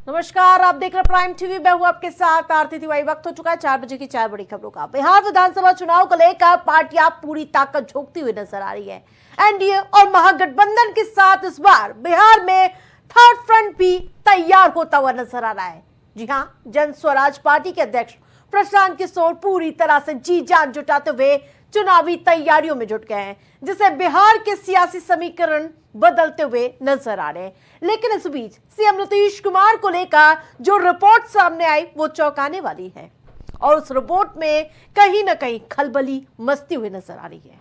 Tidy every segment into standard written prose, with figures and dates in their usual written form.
नमस्कार, आप देख रहे हैं प्राइम टीवी। मैं हूं आपके साथ आरती तिवारी। वक्त हो चुका है 4 बजे की 4 बड़ी खबरों का। बिहार विधानसभा चुनाव को लेकर पार्टियां पूरी ताकत झोंकती हुई नजर आ रही है। एनडीए और महागठबंधन के साथ इस बार बिहार में थर्ड फ्रंट भी तैयार होता हुआ नजर आ रहा है। जी हां, जन स्वराज पार्टी के अध्यक्ष प्रशांत किशोर पूरी तरह से जी जान जुटाते हुए चुनावी तैयारियों में जुट गए हैं, जिससे बिहार के सियासी समीकरण बदलते हुए नजर आ रहे हैं। लेकिन इस बीच सीएम नीतीश कुमार को लेकर जो रिपोर्ट सामने आई वो चौंकाने वाली है और उस रिपोर्ट में कहीं ना कहीं खलबली मचती हुई नजर आ रही है।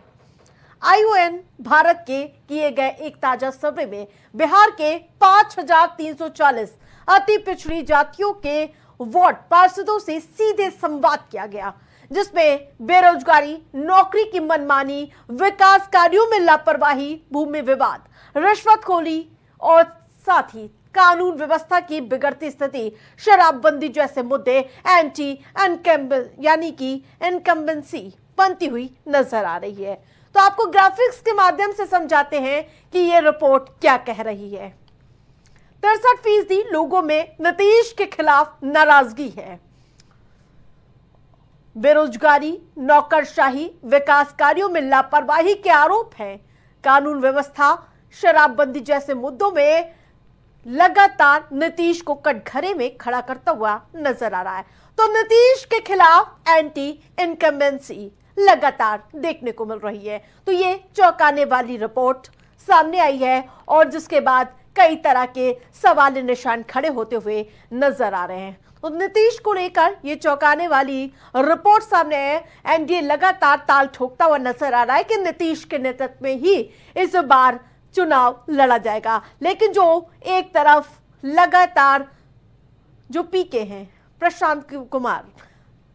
आईओएन भारत के किए गए एक ताजा सर्वे में बिहार के 5340 अति पिछड़ी जातियों के वार्ड पार्षदों से सीधे संवाद किया गया, जिसमें बेरोजगारी, नौकरी की मनमानी, विकास कार्यों में लापरवाही, भूमि विवाद, रिश्वतखोरी और साथ ही कानून व्यवस्था की बिगड़ती स्थिति, शराबबंदी जैसे मुद्दे एंटी यानी कि इनकम्बेंसी बनती हुई नजर आ रही है। तो आपको ग्राफिक्स के माध्यम से समझाते हैं कि यह रिपोर्ट क्या कह रही है। 63% लोगों में नीतीश के खिलाफ नाराजगी है। बेरोजगारी, नौकरशाही, विकास कार्यों में लापरवाही के आरोप हैं। कानून व्यवस्था, शराबबंदी जैसे मुद्दों में लगातार नीतीश को कटघरे में खड़ा करता हुआ नजर आ रहा है। तो नीतीश के खिलाफ एंटी इनकम्बेंसी लगातार देखने को मिल रही है। तो ये चौंकाने वाली रिपोर्ट सामने आई है और जिसके बाद कई तरह के सवाल निशान खड़े होते हुए नजर आ रहे हैं। तो नीतीश को लेकर ये चौंकाने वाली रिपोर्ट सामने है। एनडीए लगातार ताल ठोकता हुआ नजर आ रहा है कि नीतीश के नेतृत्व में ही इस बार चुनाव लड़ा जाएगा। लेकिन जो एक तरफ लगातार जो पीके हैं प्रशांत कुमार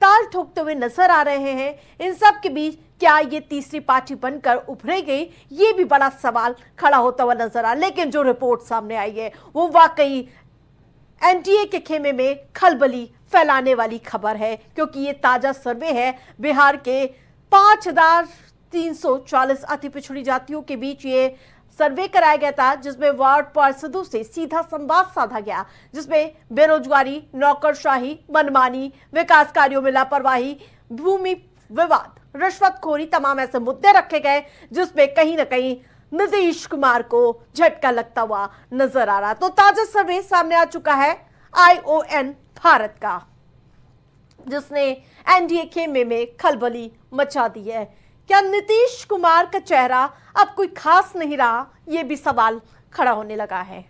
ताल ठोकते हुए नजर आ रहे हैं, इन सब के बीच क्या ये तीसरी पार्टी बनकर उभरेगी, ये भी बड़ा सवाल खड़ा होता हुआ नजर आ। लेकिन जो रिपोर्ट सामने आई है वो वाकई एनडीए के खेमे में खलबली फैलाने वाली खबर है, क्योंकि ये ताजा सर्वे है। बिहार के 5340 अति पिछड़ी जातियों के बीच ये सर्वे कराया गया था, जिसमें वार्ड पार्षदों से सीधा संवाद साधा गया, जिसमें बेरोजगारी, नौकरशाही, मनमानी, विकास कार्यों में लापरवाही, भूमि विवाद, रिश्वतखोरी, तमाम ऐसे मुद्दे रखे गए, जिसमें कहीं ना कहीं नीतीश कुमार को झटका लगता हुआ नजर आ रहा। तो ताजा सर्वे सामने आ चुका है आईओएन भारत का, जिसने एनडीए खेमे में खलबली मचा दी है। क्या नीतीश कुमार का चेहरा अब कोई खास नहीं रहा, यह भी सवाल खड़ा होने लगा है।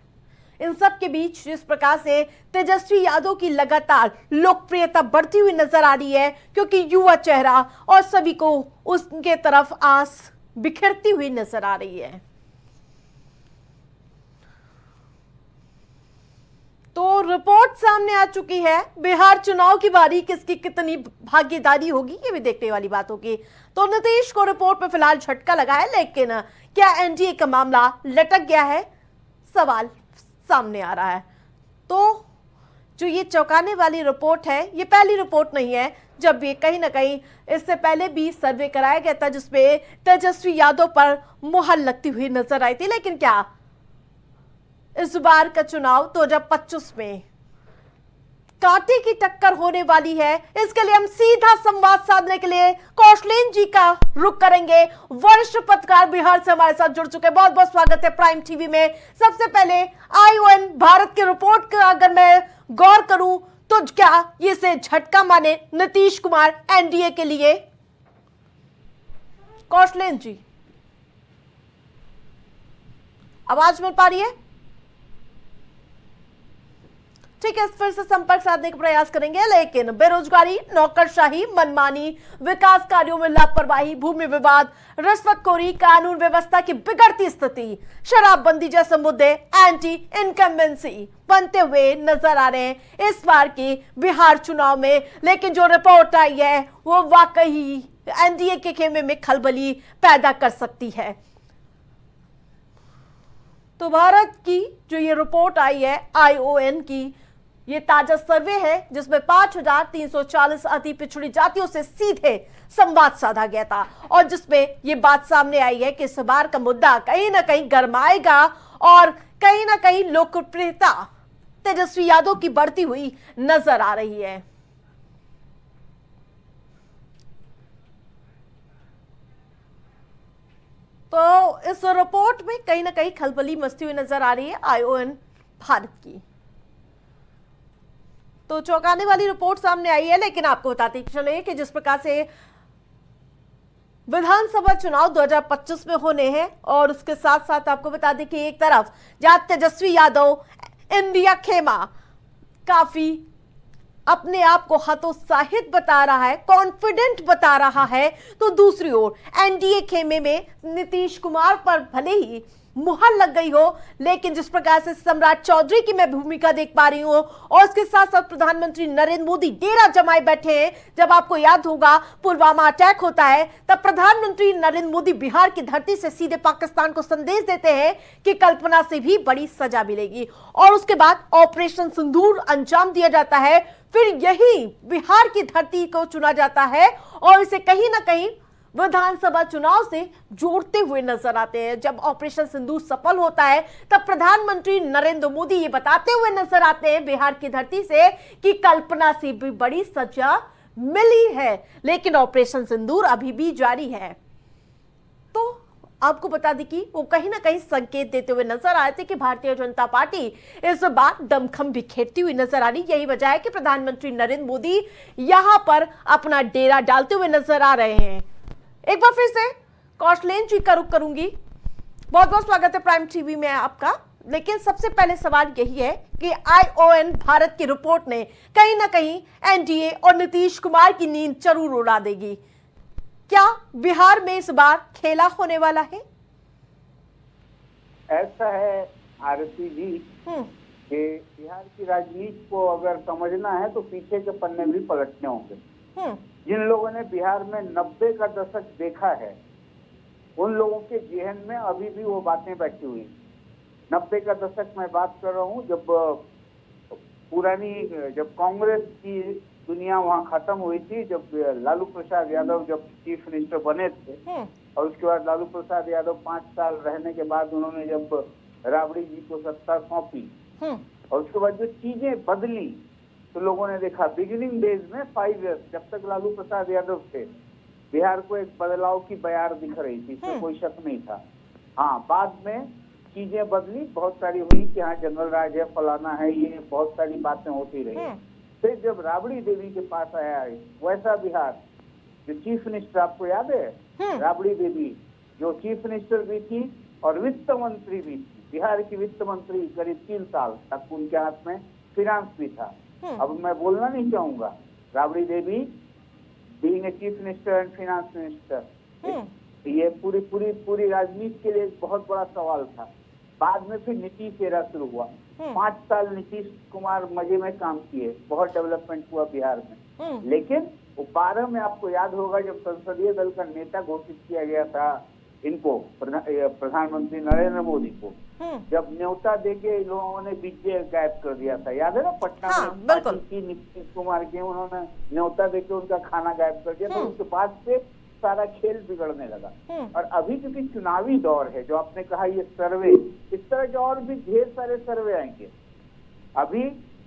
इन सब के बीच जिस प्रकार से तेजस्वी यादव की लगातार लोकप्रियता बढ़ती हुई नजर आ रही है, क्योंकि युवा चेहरा और सभी को उसके तरफ आस बिखरती हुई नजर आ रही है। तो रिपोर्ट सामने आ चुकी है। बिहार चुनाव की बारी किसकी कितनी भागीदारी होगी, ये भी देखने वाली बात होगी। तो नीतीश को रिपोर्ट में फिलहाल झटका लगा है, लेकिन क्या एनडीए का मामला लटक गया है, सवाल सामने आ रहा है। तो जो ये चौंकाने वाली रिपोर्ट है, ये पहली रिपोर्ट नहीं है। जब ये कहीं ना कहीं इससे पहले भी सर्वे कराया गया था, जिसमें तेजस्वी यादव पर मुहर लगती हुई नजर आई थी। लेकिन क्या इस बार का चुनाव 2025 में कांटे की टक्कर होने वाली है? इसके लिए हम सीधा संवाद साधने के लिए कौशलेन जी का रुख करेंगे। वरिष्ठ पत्रकार बिहार से हमारे साथ जुड़ चुके। बहुत बहुत स्वागत है प्राइम टीवी में। सबसे पहले आईओएन भारत के रिपोर्ट का अगर मैं गौर करूं तो क्या ये से झटका माने नीतीश कुमार एनडीए के लिए? कौशलेन जी, आवाज मिल पा रही है? ठीक है, फिर से संपर्क साधने का प्रयास करेंगे। लेकिन बेरोजगारी, नौकरशाही, मनमानी, विकास कार्यों में लापरवाही, भूमि विवाद, रिश्वतखोरी, कानून व्यवस्था की बिगड़ती स्थिति, शराबबंदी जैसे मुद्दे एंटी इनकम्बेंसी बनते हुए नजर आ रहे हैं इस बार के बिहार चुनाव में। लेकिन जो रिपोर्ट आई है वो वाकई एनडीए के खेमे में खलबली पैदा कर सकती है। तो भारत की जो ये रिपोर्ट आई है आईओएन की, ये ताजा सर्वे है, जिसमें 5340 अति पिछड़ी जातियों से सीधे संवाद साधा गया था और जिसमें ये बात सामने आई है कि इस बार का मुद्दा कहीं ना कहीं गरमाएगा और कहीं ना कहीं लोकप्रियता तेजस्वी यादव की बढ़ती हुई नजर आ रही है। तो इस रिपोर्ट में कहीं ना कहीं खलबली मचती हुई नजर आ रही है आईओएन भारत की। तो चौंकाने वाली रिपोर्ट सामने आई है, लेकिन आपको बताते चले कि जिस प्रकार से विधानसभा चुनाव 2025 में होने हैं और उसके साथ साथ आपको बता दें कि एक तरफ जहां तेजस्वी यादव इंडिया खेमा काफी अपने आप को हतोत्साहित बता रहा है, कॉन्फिडेंट बता रहा है, तो दूसरी ओर एनडीए खेमे में नीतीश कुमार पर भले ही मुहर लग गई हो, लेकिन जिस प्रकार से सम्राट चौधरी की मैं भूमिका देख पा रही हूं और उसके साथ साथ प्रधानमंत्री नरेंद्र मोदी डेरा जमाए बैठे हैं। जब आपको याद होगा पुलवामा अटैक होता है, तब प्रधानमंत्री नरेंद्र मोदी बिहार की धरती से सीधे पाकिस्तान को संदेश देते हैं कि कल्पना से भी बड़ी सजा मिलेगी, और उसके बाद ऑपरेशन सिंदूर अंजाम दिया जाता है। फिर यही बिहार की धरती को चुना जाता है और इसे कहीं ना कहीं विधानसभा चुनाव से जोड़ते हुए नजर आते हैं। जब ऑपरेशन सिंदूर सफल होता है, तब प्रधानमंत्री नरेंद्र मोदी ये बताते हुए नजर आते हैं बिहार की धरती से कि कल्पना से भी बड़ी सजा मिली है, लेकिन ऑपरेशन सिंदूर अभी भी जारी है। तो आपको बता दें कि वो कहीं ना कहीं संकेत देते हुए नजर आए थे कि भारतीय जनता पार्टी इस बार दमखम बिखेरती हुई नजर आ रही। यही वजह है कि प्रधानमंत्री नरेंद्र मोदी यहां पर अपना डेरा डालते हुए नजर आ रहे हैं। एक बार फिर से कौशलेन जी का रुख करूंगी। बहुत बहुत स्वागत है प्राइम टीवी में आपका। लेकिन सबसे पहले सवाल यही है कि आईओएन भारत की रिपोर्ट ने कहीं ना कहीं एनडीए और नीतीश कुमार की नींद जरूर उड़ा देगी। क्या बिहार में इस बार खेला होने वाला है? ऐसा है आरती जी कि बिहार की राजनीति को अगर समझना है तो पीछे के पन्ने भी पलटने होंगे। जिन लोगों ने बिहार में 90 का दशक देखा है, उन लोगों के जहन में अभी भी वो बातें बैठी हुई। 90 का दशक मैं बात कर रहा हूँ, जब कांग्रेस की दुनिया वहाँ खत्म हुई थी, जब लालू प्रसाद यादव जब चीफ मिनिस्टर बने थे, और उसके बाद लालू प्रसाद यादव 5 साल रहने के बाद उन्होंने जब राबड़ी जी को सत्ता सौंपी, और उसके बाद जो चीजें बदली, तो लोगों ने देखा बिगिनिंग डेज में 5 इयर्स जब तक लालू प्रसाद यादव थे, बिहार को एक बदलाव की बयार दिख रही थी, इसमें कोई शक नहीं था। हाँ, बाद में चीजें बदली, बहुत सारी हुई कि हाँ जंगल राज है, फलाना है, ये बहुत सारी बातें होती रही। फिर जब राबड़ी देवी के पास आया वैसा बिहार, जो चीफ मिनिस्टर, आपको याद है राबड़ी देवी जो चीफ मिनिस्टर भी थी और वित्त मंत्री भी थी, बिहार की वित्त मंत्री करीब 3 साल तक उनके हाथ में फिनांस भी था। अब मैं बोलना नहीं चाहूंगा, Rabri Devi being a chief minister and finance minister, ये पूरी राजनीति के लिए एक बहुत बड़ा सवाल था। बाद में फिर नीतीश एरा शुरू हुआ। 5 साल नीतीश कुमार मजे में काम किए, बहुत डेवलपमेंट हुआ बिहार में। लेकिन वो 12 में आपको याद होगा जब संसदीय दल का नेता घोषित किया गया था इनको, प्रधानमंत्री नरेंद्र मोदी को, जब न्योता देके लोगों ने बीजे गायब कर दिया था, याद है ना? पटना में पार्टी नीतीश कुमार के उन्होंने न्योता देके उनका खाना गायब कर दिया, तो उसके बाद से सारा खेल बिगड़ने लगा। और अभी क्योंकि चुनावी दौर है, जो आपने कहा ये सर्वे, इस तरह के और भी ढेर सारे सर्वे आएंगे। अभी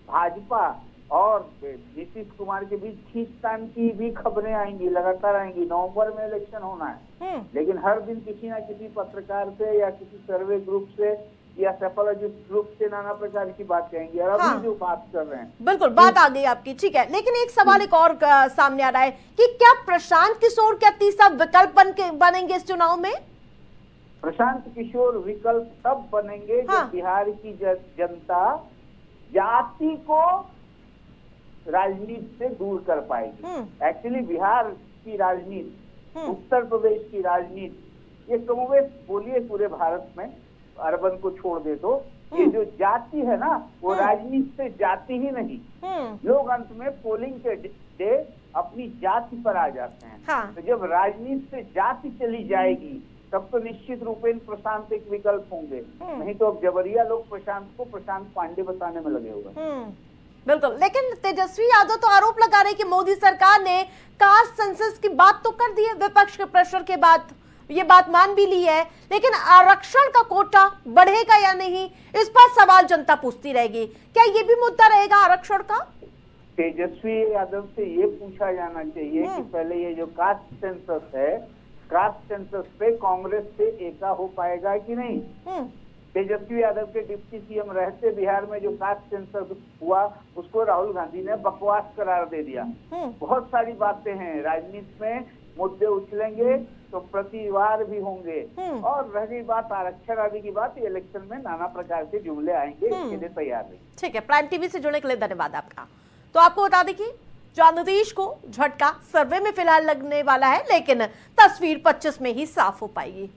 भाजपा और नीतीश कुमार के बीच खींचतान की भी खबरें आएंगी, लगातार आएंगी। नवंबर में इलेक्शन होना है, लेकिन हर दिन किसी ना किसी पत्रकार से या किसी सर्वे ग्रुप से या सेफोलॉजिस्ट ग्रुप से नाना प्रकार की बातें आएंगी। और अभी जो बात कर रहे हैं, बिल्कुल बात आ गई आपकी, ठीक है। लेकिन एक सवाल एक और सामने आ रहा है कि क्या प्रशांत किशोर क्या तीसरा विकल्प बनेंगे इस चुनाव में? प्रशांत किशोर विकल्प तब बनेंगे जब बिहार की जनता जाति को राजनीति से दूर कर पाएगी। एक्चुअली बिहार की राजनीति, उत्तर प्रदेश की राजनीति, ये कमोबेश बोलिए पूरे भारत में, अर्बन को छोड़ दे तो ये जो जाति है ना, वो राजनीति से जाति ही नहीं। लोग अंत में पोलिंग के डे अपनी जाति पर आ जाते हैं। हाँ। तो जब राजनीति से जाति चली जाएगी, तब तो निश्चित रूपेण प्रशांत एक विकल्प होंगे। नहीं तो अब जबरिया लोग प्रशांत को प्रशांत पांडे बताने में लगे हुए। बिल्कुल। लेकिन तेजस्वी यादव तो आरोप लगा रहे कि मोदी सरकार ने कास्ट सेंसस की बात तो कर दी है विपक्ष के प्रेशर के बाद। ये बात मान भी ली है, लेकिन आरक्षण का कोटा बढ़ेगा या नहीं, इस पर सवाल जनता पूछती रहेगी। क्या ये भी मुद्दा रहेगा आरक्षण का? तेजस्वी यादव से ये पूछा जाना चाहिए कि पहले ये जो कास्ट सेंसस है, कास्ट सेंसस पे कांग्रेस से एका हो पाएगा कि नहीं। तेजस्वी यादव के डिप्टी सीएम रहते बिहार में जो कास्ट सेंसस हुआ उसको राहुल गांधी ने बकवास करार दे दिया। बहुत सारी बातें हैं राजनीति में, मुद्दे उछलेंगे तो प्रतिवार भी होंगे। और रह गई बात आरक्षण आदि की बात, इलेक्शन में नाना प्रकार के जुमले आएंगे, इसके लिए तैयार रहिए। ठीक है, प्राइम टीवी से जुड़ने के लिए धन्यवाद आपका। तो आपको बता दें कि जहां नीतीश को झटका सर्वे में फिलहाल लगने वाला है, लेकिन तस्वीर 25 में ही साफ हो पाएगी।